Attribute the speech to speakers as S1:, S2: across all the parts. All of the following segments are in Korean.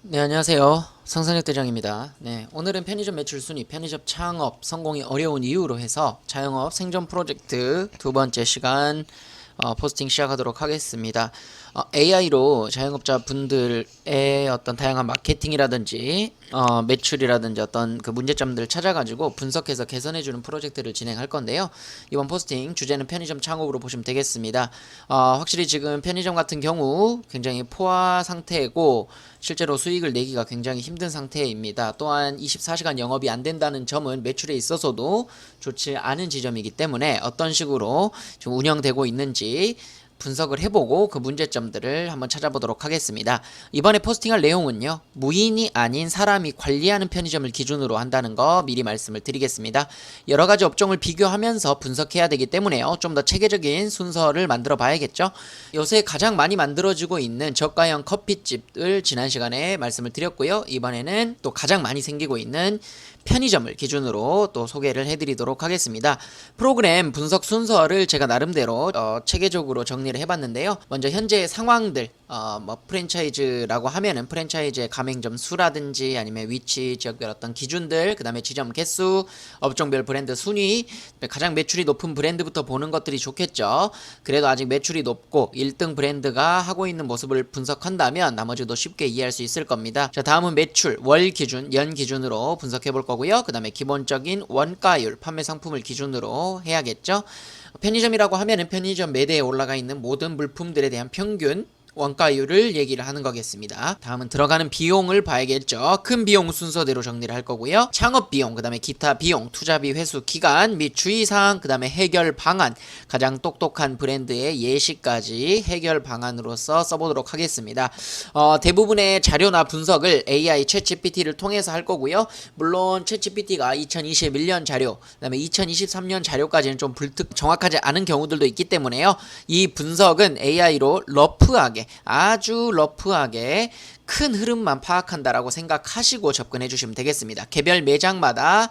S1: 네, 안녕하세요. 상상력 대장입니다. 네, 오늘은 편의점 매출 순위, 편의점 창업 성공이 어려운 이유로 해서 자영업 생존 프로젝트 두 번째 시간 포스팅 시작하도록 하겠습니다. AI로 자영업자 분들의 어떤 다양한 마케팅이라든지 매출이라든지 어떤 그 문제점들을 찾아가지고 분석해서 개선해주는 프로젝트를 진행할 건데요. 이번 포스팅 주제는 편의점 창업으로 보시면 되겠습니다. 확실히 지금 편의점 같은 경우 굉장히 포화 상태고 실제로 수익을 내기가 굉장히 힘든 상태입니다. 또한 24시간 영업이 안 된다는 점은 매출에 있어서도 좋지 않은 지점이기 때문에 어떤 식으로 좀 운영되고 있는지 분석을 해보고 그 문제점들을 한번 찾아보도록 하겠습니다. 이번에 포스팅할 내용은요, 무인이 아닌 사람이 관리하는 편의점을 기준으로 한다는 거 미리 말씀을 드리겠습니다. 여러가지 업종을 비교하면서 분석해야 되기 때문에요, 좀 더 체계적인 순서를 만들어 봐야겠죠. 요새 가장 많이 만들어지고 있는 저가형 커피집을 지난 시간에 말씀을 드렸고요. 이번에는 또 가장 많이 생기고 있는 편의점을 기준으로 또 소개를 해드리도록 하겠습니다. 프로그램 분석 순서를 제가 나름대로 체계적으로 정리를 해봤는데요. 먼저 현재의 상황들, 프랜차이즈라고 하면은 프랜차이즈의 가맹점 수라든지 아니면 위치, 지역별 어떤 기준들, 그 다음에 지점 개수, 업종별 브랜드 순위, 가장 매출이 높은 브랜드부터 보는 것들이 좋겠죠. 그래도 아직 매출이 높고 1등 브랜드가 하고 있는 모습을 분석한다면 나머지도 쉽게 이해할 수 있을 겁니다. 자, 다음은 매출, 월 기준, 연 기준으로 분석해 볼 거고요. 그 다음에 기본적인 원가율, 판매 상품을 기준으로 해야겠죠. 편의점이라고 하면은 편의점 매대에 올라가 있는 모든 물품들에 대한 평균 원가율을 얘기를 하는 거겠습니다. 다음은 들어가는 비용을 봐야겠죠. 큰 비용 순서대로 정리를 할 거고요. 창업 비용, 그 다음에 기타 비용, 투자비 회수 기간 및 주의사항, 그 다음에 해결 방안, 가장 똑똑한 브랜드의 예시까지 해결 방안으로서 써보도록 하겠습니다. 대부분의 자료나 분석을 AI 챗GPT를 통해서 할 거고요. 물론 챗GPT가 2021년 자료, 그 다음에 2023년 자료까지는 좀 정확하지 않은 경우들도 있기 때문에요. 이 분석은 AI로 러프하게, 아주 러프하게 큰 흐름만 파악한다라고 생각하시고 접근해 주시면 되겠습니다. 개별 매장마다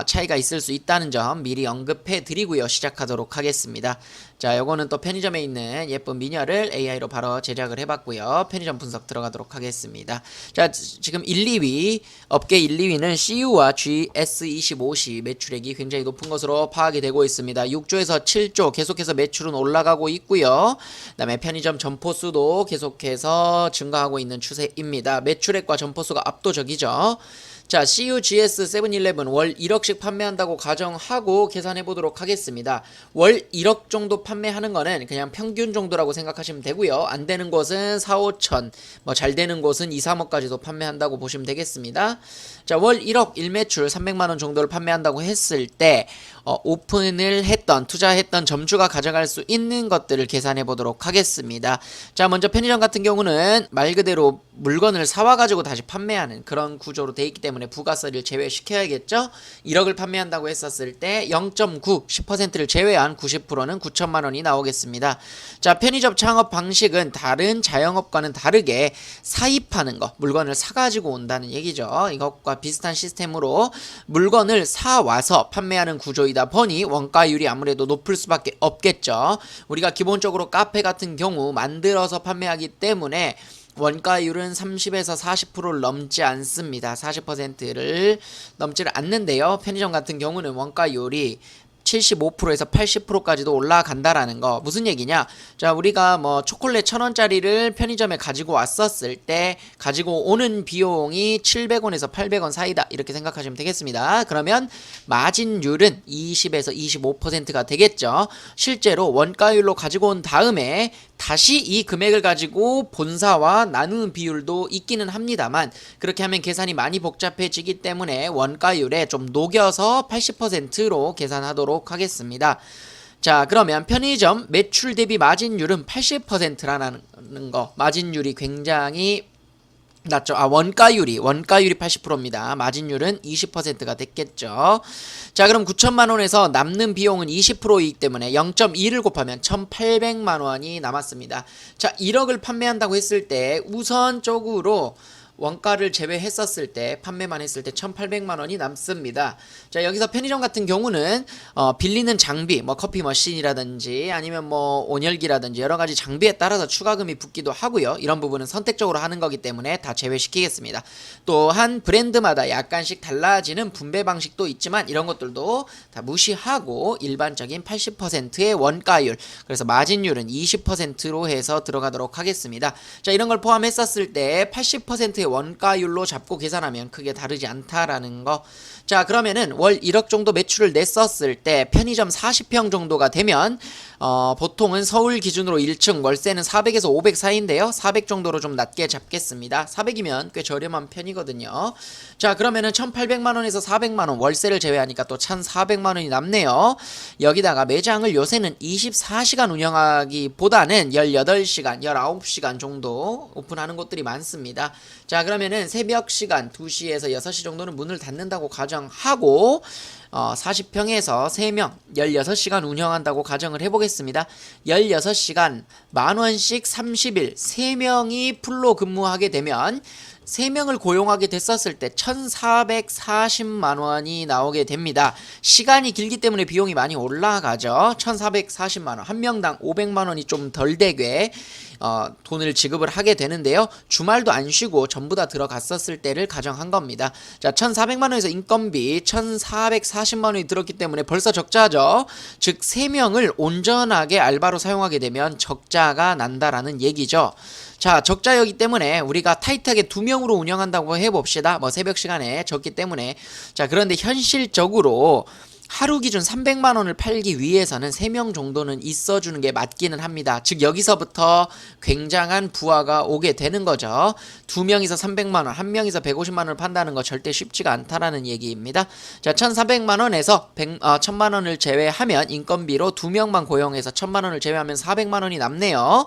S1: 차이가 있을 수 있다는 점 미리 언급해 드리고요. 시작하도록 하겠습니다. 자, 요거는 또 편의점에 있는 예쁜 미녀를 AI로 바로 제작을 해봤고요. 편의점 분석 들어가도록 하겠습니다. 자, 지금 1, 2위, 업계 1, 2위는 CU와 GS25시 매출액이 굉장히 높은 것으로 파악이 되고 있습니다. 6조에서 7조 계속해서 매출은 올라가고 있고요. 그 다음에 편의점 점포수도 계속해서 증가하고 있는 추세입니다. 매출액과 점포수가 압도적이죠. 자, CUGS 세븐일레븐 월 1억씩 판매한다고 가정하고 계산해 보도록 하겠습니다. 월 1억 정도 판매하는 거는 그냥 평균 정도라고 생각하시면 되고요. 안 되는 곳은 4, 5천, 잘 되는 곳은 2, 3억까지도 판매한다고 보시면 되겠습니다. 자, 월 1억 일매출 300만 원 정도를 판매한다고 했을 때 오픈을 했던, 투자했던 점주가 가져갈 수 있는 것들을 계산해 보도록 하겠습니다. 자, 먼저 편의점 같은 경우는 말 그대로 물건을 사와가지고 다시 판매하는 그런 구조로 돼 있기 때문에 부가세를 제외시켜야겠죠. 1억을 판매한다고 했었을 때 0.9, 10%를 제외한 90%는 9천만 원이 나오겠습니다. 자, 편의점 창업 방식은 다른 자영업과는 다르게 사입하는 거, 물건을 사가지고 온다는 얘기죠. 이것과 비슷한 시스템으로 물건을 사와서 판매하는 구조이다 보니 원가율이 아무래도 높을 수밖에 없겠죠. 우리가 기본적으로 카페 같은 경우 만들어서 판매하기 때문에 원가율은 30에서 40%를 넘지 않습니다. 40%를 넘지를 않는데요. 편의점 같은 경우는 원가율이 75%에서 80%까지도 올라간다라는 거. 무슨 얘기냐? 자, 우리가 초콜릿 1,000원짜리를 편의점에 가지고 왔었을 때 가지고 오는 비용이 700원에서 800원 사이다. 이렇게 생각하시면 되겠습니다. 그러면 마진율은 20에서 25%가 되겠죠. 실제로 원가율로 가지고 온 다음에 다시 이 금액을 가지고 본사와 나누는 비율도 있기는 합니다만 그렇게 하면 계산이 많이 복잡해지기 때문에 원가율에 좀 녹여서 80%로 계산하도록 하겠습니다. 자, 그러면 편의점 매출 대비 마진율은 80%라는 거, 마진율이 굉장히 낮죠. 원가율이 80%입니다. 마진율은 20%가 됐겠죠. 자, 그럼 9천만 원에서 남는 비용은 20%이기 때문에 0.2를 곱하면 1,800만 원이 남았습니다. 자, 1억을 판매한다고 했을 때 우선적으로 원가를 제외했었을 때 판매만 했을 때 1,800만 원이 남습니다. 자, 여기서 편의점 같은 경우는 빌리는 장비, 뭐 커피 머신이라든지 아니면 뭐 온열기라든지 여러 가지 장비에 따라서 추가금이 붙기도 하고요. 이런 부분은 선택적으로 하는 거기 때문에 다 제외시키겠습니다. 또한 브랜드마다 약간씩 달라지는 분배 방식도 있지만 이런 것들도 다 무시하고 일반적인 80%의 원가율, 그래서 마진율은 20%로 해서 들어가도록 하겠습니다. 자, 이런 걸 포함했었을 때 80%의 원가율로 잡고 계산하면 크게 다르지 않다라는 거. 자, 그러면은 월 1억 정도 매출을 냈었을 때 편의점 40평 정도가 되면 보통은 서울 기준으로 1층 월세는 400에서 500 사이인데요. 400 정도로 좀 낮게 잡겠습니다. 400이면 꽤 저렴한 편이거든요. 자, 그러면은 1,800만 원에서 400만 원 월세를 제외하니까 또 1,400만 원이 남네요. 여기다가 매장을 요새는 24시간 운영하기보다는 18시간, 19시간 정도 오픈하는 곳들이 많습니다. 자, 그러면은 새벽 시간 2시에서 6시 정도는 문을 닫는다고 가정하고 40평에서 3명 16시간 운영한다고 가정을 해보겠습니다. 16시간 만원씩 30일 3명이 풀로 근무하게 되면 3명을 고용하게 됐었을 때 1,440만 원이 나오게 됩니다. 시간이 길기 때문에 비용이 많이 올라가죠. 1,440만 원, 한 명당 500만 원이 좀 덜 되게 돈을 지급을 하게 되는데요. 주말도 안 쉬고 전부 다 들어갔었을 때를 가정한 겁니다. 자, 1,400만 원에서 인건비 1,440만 원이 들었기 때문에 벌써 적자죠. 즉 3명을 온전하게 알바로 사용하게 되면 적자가 난다라는 얘기죠. 자, 적자였기 때문에 우리가 타이트하게 2명으로 운영한다고 해봅시다. 뭐 새벽 시간에 적기 때문에. 자, 그런데 현실적으로 하루 기준 300만 원을 팔기 위해서는 3명 정도는 있어주는 게 맞기는 합니다. 즉 여기서부터 굉장한 부하가 오게 되는 거죠. 2명이서 300만 원, 1명이서 150만 원을 판다는 거 절대 쉽지가 않다라는 얘기입니다. 자, 1,400만 원에서 1,000만 원을 제외하면 인건비로 2명만 고용해서 1,000만 원을 제외하면 400만 원이 남네요.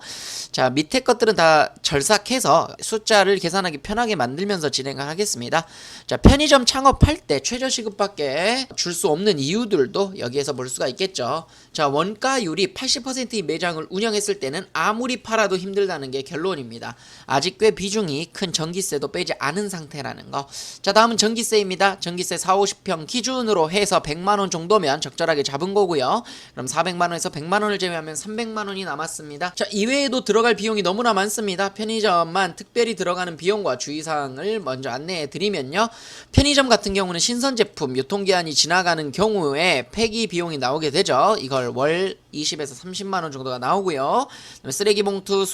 S1: 자, 밑에 것들은 다 절삭해서 숫자를 계산하기 편하게 만들면서 진행을 하겠습니다. 자, 편의점 창업할 때 최저시급밖에 줄 수 없는 이유들도 여기에서 볼 수가 있겠죠. 자, 원가율이 80%의 매장을 운영했을 때는 아무리 팔아도 힘들다는 게 결론입니다. 아직 꽤 비중이 큰 전기세도 빼지 않은 상태라는 거. 자, 다음은 전기세입니다. 전기세 40-50평 기준으로 해서 100만 원 정도면 적절하게 잡은 거고요. 그럼 400만 원에서 100만 원을 제외하면 300만 원이 남았습니다. 자, 이외에도 들어갈 비용이 너무나 많습니다. 편의점만 특별히 들어가는 비용과 주의사항을 먼저 안내해 드리면요. 편의점 같은 경우는 신선 제품 유통기한이 지나가는 경우에 폐기 비용이 나오게 되죠. 이걸 월 20에서 30만 원 정도가 나오고요. 쓰레기 봉투,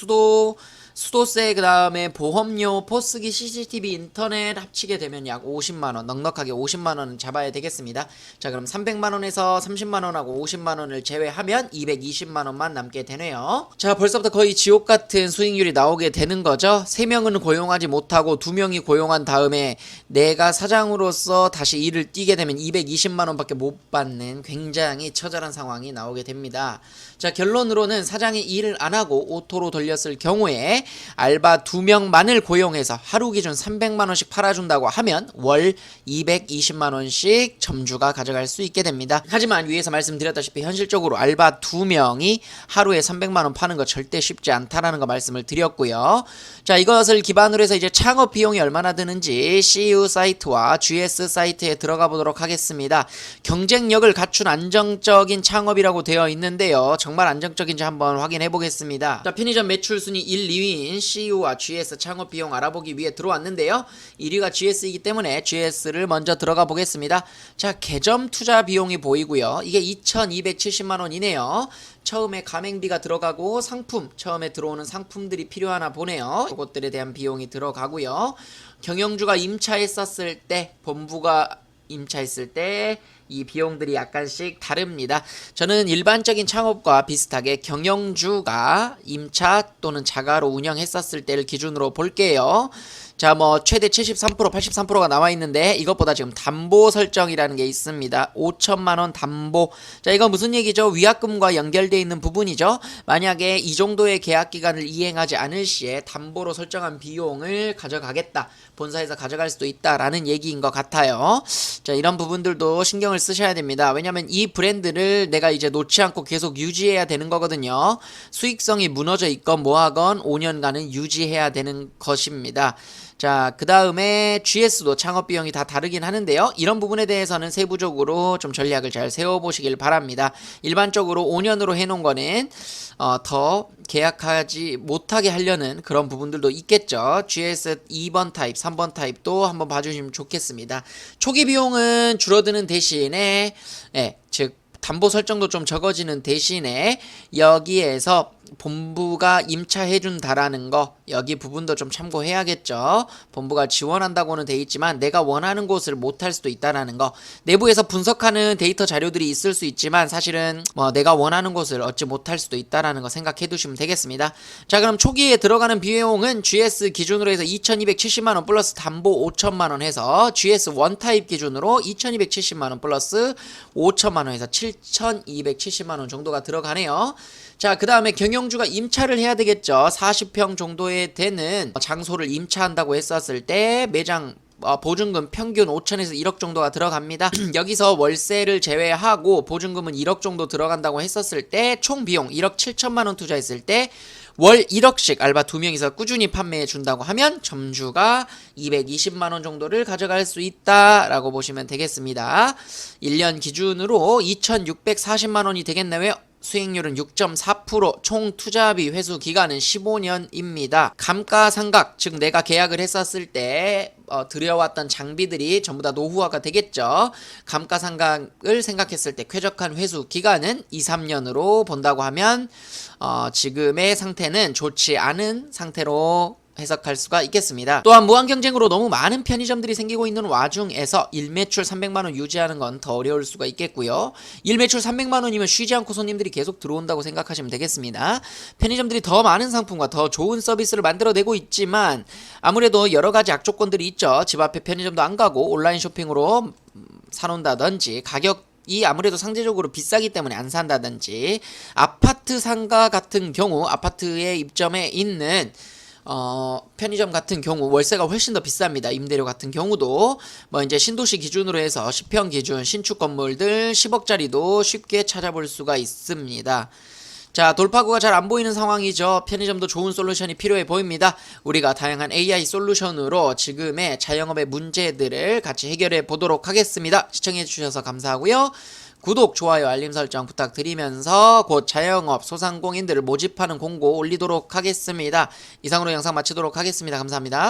S1: 수도세, 그 다음에 보험료, 포스기, CCTV, 인터넷 합치게 되면 약 50만원, 넉넉하게 50만원은 잡아야 되겠습니다. 자, 그럼 300만원에서 30만원하고 50만원을 제외하면 220만원만 남게 되네요. 자, 벌써부터 거의 지옥 같은 수익률이 나오게 되는 거죠. 3명은 고용하지 못하고 2명이 고용한 다음에 내가 사장으로서 다시 일을 뛰게 되면 220만원밖에 못 받는 굉장히 처절한 상황이 나오게 됩니다. 자, 결론으로는 사장이 일을 안 하고 오토로 돌렸을 경우에 알바 2명만을 고용해서 하루 기준 300만원씩 팔아준다고 하면 월 220만원씩 점주가 가져갈 수 있게 됩니다. 하지만 위에서 말씀드렸다시피 현실적으로 알바 2명이 하루에 300만원 파는 거 절대 쉽지 않다라는 거 말씀을 드렸고요. 자, 이것을 기반으로 해서 이제 창업 비용이 얼마나 드는지 CU 사이트와 GS 사이트에 들어가 보도록 하겠습니다. 경쟁력을 갖춘 안정적인 창업이라고 되어 있는데요. 정말 안정적인지 한번 확인해 보겠습니다. 자, 편의점 매출 순위 1, 2위인 CU와 GS 창업 비용 알아보기 위해 들어왔는데요. 1위가 GS이기 때문에 GS를 먼저 들어가 보겠습니다. 자, 개점 투자 비용이 보이고요. 이게 2,270만 원이네요. 처음에 가맹비가 들어가고 상품, 처음에 들어오는 상품들이 필요하나 보네요. 그것들에 대한 비용이 들어가고요. 경영주가 임차했었을 때, 본부가 임차했을 때 이 비용들이 약간씩 다릅니다. 저는 일반적인 창업과 비슷하게 경영주가 임차 또는 자가로 운영했었을 때를 기준으로 볼게요. 자, 뭐 최대 73%, 83%가 나와 있는데 이것보다 지금 담보 설정이라는 게 있습니다. 5천만 원 담보. 자, 이건 무슨 얘기죠? 위약금과 연결되어 있는 부분이죠. 만약에 이 정도의 계약 기간을 이행하지 않을 시에 담보로 설정한 비용을 가져가겠다. 본사에서 가져갈 수도 있다라는 얘기인 것 같아요. 자, 이런 부분들도 신경을 쓰셔야 됩니다. 왜냐면 이 브랜드를 내가 이제 놓지 않고 계속 유지해야 되는 거거든요. 수익성이 무너져 있건 뭐하건 5년간은 유지해야 되는 것입니다. 자, 자, 그 다음에 GS도 창업 비용이 다 다르긴 하는데요. 이런 부분에 대해서는 세부적으로 좀 전략을 잘 세워보시길 바랍니다. 일반적으로 5년으로 해놓은 거는 더 계약하지 못하게 하려는 그런 부분들도 있겠죠. GS 2번 타입, 3번 타입도 한번 봐주시면 좋겠습니다. 초기 비용은 줄어드는 대신에, 즉 담보 설정도 좀 적어지는 대신에 여기에서 본부가 임차해준다라는 거, 여기 부분도 좀 참고해야겠죠. 본부가 지원한다고는 돼 있지만 내가 원하는 곳을 못할 수도 있다라는 거, 내부에서 분석하는 데이터 자료들이 있을 수 있지만 사실은 뭐 내가 원하는 곳을 얻지 못할 수도 있다라는 거 생각해 두시면 되겠습니다. 자, 그럼 초기에 들어가는 비용은 GS 기준으로 해서 2270만원 플러스 담보 5천만원 해서 GS 원타입 기준으로 2270만원 플러스 5천만원 해서 7270만원 정도가 들어가네요. 자, 그 다음에 경영주가 임차를 해야 되겠죠. 40평 정도에 되는 장소를 임차한다고 했었을 때 매장 보증금 평균 5천에서 1억 정도가 들어갑니다. 여기서 월세를 제외하고 보증금은 1억 정도 들어간다고 했었을 때 총 비용 1억 7천만원 투자했을 때 월 1억씩 알바 2명이서 꾸준히 판매해 준다고 하면 점주가 220만원 정도를 가져갈 수 있다라고 보시면 되겠습니다. 1년 기준으로 2640만원이 되겠네요. 수익률은 6.4%, 총 투자비 회수 기간은 15년입니다. 감가상각, 즉 내가 계약을 했었을 때 들여왔던 장비들이 전부 다 노후화가 되겠죠. 감가상각을 생각했을 때 쾌적한 회수 기간은 2, 3년으로 본다고 하면 지금의 상태는 좋지 않은 상태로 해석할 수가 있겠습니다. 또한 무한 경쟁으로 너무 많은 편의점들이 생기고 있는 와중에서 일매출 300만원 유지하는 건 더 어려울 수가 있겠고요. 일매출 300만원이면 쉬지 않고 손님들이 계속 들어온다고 생각하시면 되겠습니다. 편의점들이 더 많은 상품과 더 좋은 서비스를 만들어내고 있지만 아무래도 여러가지 악조건들이 있죠. 집 앞에 편의점도 안 가고 온라인 쇼핑으로 사놓는다든지 가격이 아무래도 상대적으로 비싸기 때문에 안 산다든지, 아파트 상가 같은 경우 아파트에 입점해 있는 편의점 같은 경우 월세가 훨씬 더 비쌉니다. 임대료 같은 경우도 뭐 이제 신도시 기준으로 해서 10평 기준 신축 건물들 10억짜리도 쉽게 찾아볼 수가 있습니다. 자, 돌파구가 잘 안 보이는 상황이죠. 편의점도 좋은 솔루션이 필요해 보입니다. 우리가 다양한 AI 솔루션으로 지금의 자영업의 문제들을 같이 해결해 보도록 하겠습니다. 시청해 주셔서 감사하고요. 구독, 좋아요, 알림 설정 부탁드리면서 곧 자영업 소상공인들을 모집하는 공고 올리도록 하겠습니다. 이상으로 영상 마치도록 하겠습니다. 감사합니다.